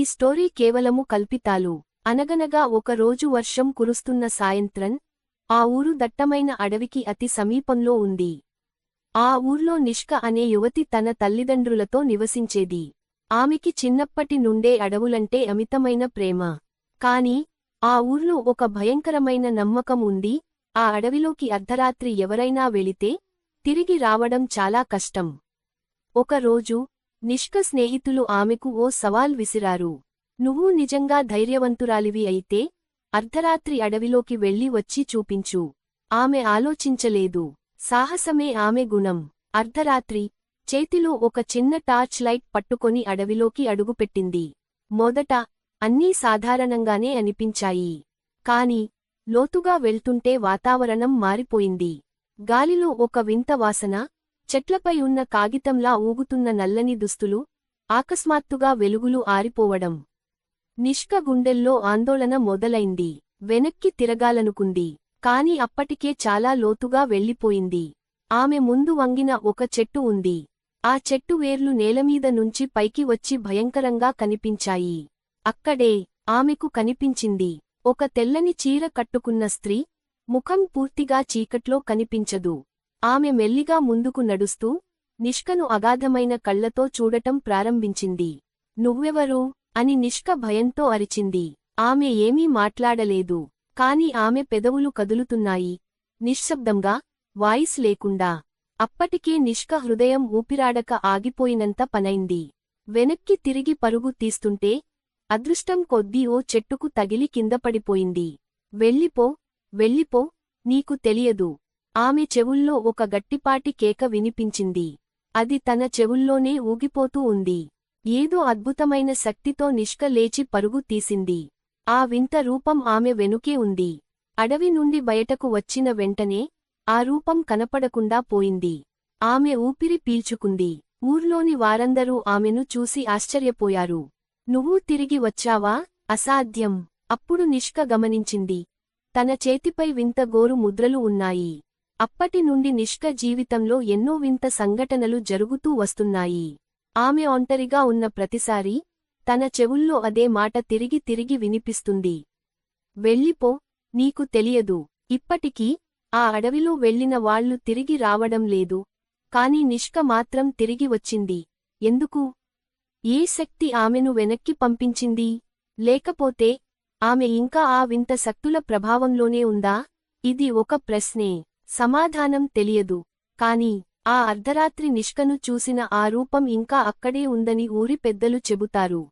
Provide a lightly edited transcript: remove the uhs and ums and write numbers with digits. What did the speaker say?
Story కేవలము కల్పితాలు. అనగనగా ఒక రోజు వర్షం కురుస్తున్న సాయంత్రం, ఆ ఊరు దట్టమైన అడవికి అతి సమీపంలో ఉంది. ఆ ఊర్లో నిష్క అనే యువతి తన తల్లిదండ్రులతో నివసించేది. ఆమెకి చిన్నప్పటి నుండే అడవులంటే అమితమైన ప్రేమ. కాని ఆ ఊర్లో ఒక భయంకరమైన నమ్మకం ఉంది. ఆ అడవిలోకి అర్ధరాత్రి ఎవరైనా వెళితే తిరిగి రావడం చాలా కష్టం. ఒకరోజు నిష్క స్నేహితులు ఆమెకు ఓ సవాల్ విసిరారు. నువ్వు నిజంగా ధైర్యవంతురాలివి అయితే అర్ధరాత్రి అడవిలోకి వెళ్ళి వచ్చి చూపించు. ఆమె ఆలోచించలేదు. సాహసమే ఆమె గుణం. అర్ధరాత్రి చేతిలో ఒక చిన్న టార్చ్ లైట్ పట్టుకొని అడవిలోకి అడుగుపెట్టింది. మొదట అన్నీ సాధారణంగానే అనిపించాయి. కాని లోతుగా వెళ్తుంటే వాతావరణం మారిపోయింది. గాలిలో ఒక వింత వాసన, చెట్లపై ఉన్న కాగితంలా ఊగుతున్న నల్లని దుస్తులు, అకస్మాత్తుగా వెలుగులు ఆరిపోవడం. నిష్క గుండెల్లో ఆందోళన మొదలైంది. వెనక్కి తిరగాలనుకుంది. కాని అప్పటికే చాలా లోతుగా వెళ్ళిపోయింది. ఆమె ముందు వంగిన ఒక చెట్టు ఉంది. ఆ చెట్టు వేర్లు నేలమీద నుంచి పైకి వచ్చి భయంకరంగా కనిపించాయి. అక్కడే ఆమెకు కనిపించింది ఒక తెల్లని చీర కట్టుకున్న స్త్రీ. ముఖం పూర్తిగా చీకట్లో కనిపించదు. ఆమె మెల్లిగా ముందుకు నడుస్తూ నిష్కను అగాధమైన కళ్లతో చూడటం ప్రారంభించింది. నువ్వెవరు అని నిష్క భయంతో అరిచింది. ఆమె ఏమీ మాట్లాడలేదు. కాని ఆమె పెదవులు కదులుతున్నాయి, నిశ్శబ్దంగా, వాయిస్ లేకుండా. అప్పటికే నిష్క హృదయం ఊపిరాడక ఆగిపోయినంత పనైంది. వెనక్కి తిరిగి పరుగు తీస్తుంటే అదృష్టం కొద్దీ ఓ చెట్టుకు తగిలి కిందపడిపోయింది. వెళ్ళిపో, వెళ్ళిపో, నీకు తెలియదు. ఆమె చెవుల్లో ఒక గట్టిపాటి కేక వినిపించింది. అది తన చెవుల్లోనే ఊగిపోతూ ఉంది. ఏదో అద్భుతమైన శక్తితో నిష్క లేచి పరుగు తీసింది. ఆ వింత రూపం ఆమె వెనుకే ఉంది. అడవి నుండి బయటకు వచ్చిన వెంటనే ఆ రూపం కనపడకుండా పోయింది. ఆమె ఊపిరి పీల్చుకుంది. ఊర్లోని వారందరూ ఆమెను చూసి ఆశ్చర్యపోయారు. నువ్వు తిరిగి వచ్చావా? అసాధ్యం. అప్పుడు నిష్క గమనించింది. తన చేతిపై వింత గోరు ముద్రలు ఉన్నాయి. అప్పటి నుండి నిష్క జీవితంలో ఎన్నో వింత సంఘటనలు జరుగుతూ వస్తున్నాయి. ఆమె ఒంటరిగా ఉన్న ప్రతిసారీ తన చెవుల్లో అదే మాట తిరిగి తిరిగి వినిపిస్తుంది. వెళ్ళిపో, నీకు తెలియదు. ఇప్పటికీ ఆ అడవిలో వెళ్ళిన వాళ్లు తిరిగి రావడం లేదు. కాని నిష్క మాత్రం తిరిగి వచ్చింది. ఎందుకు? ఏ శక్తి ఆమెను వెనక్కి పంపించింది? లేకపోతే ఆమె ఇంకా ఆ వింత శక్తుల ప్రభావంలోనే ఉందా? ఇది ఒక ప్రశ్నే. సమాధానం తెలియదు. కాని ఆ అర్ధరాత్రి నిష్కను చూసిన ఆ రూపం ఇంకా అక్కడే ఉందని ఊరి పెద్దలు చెబుతారు.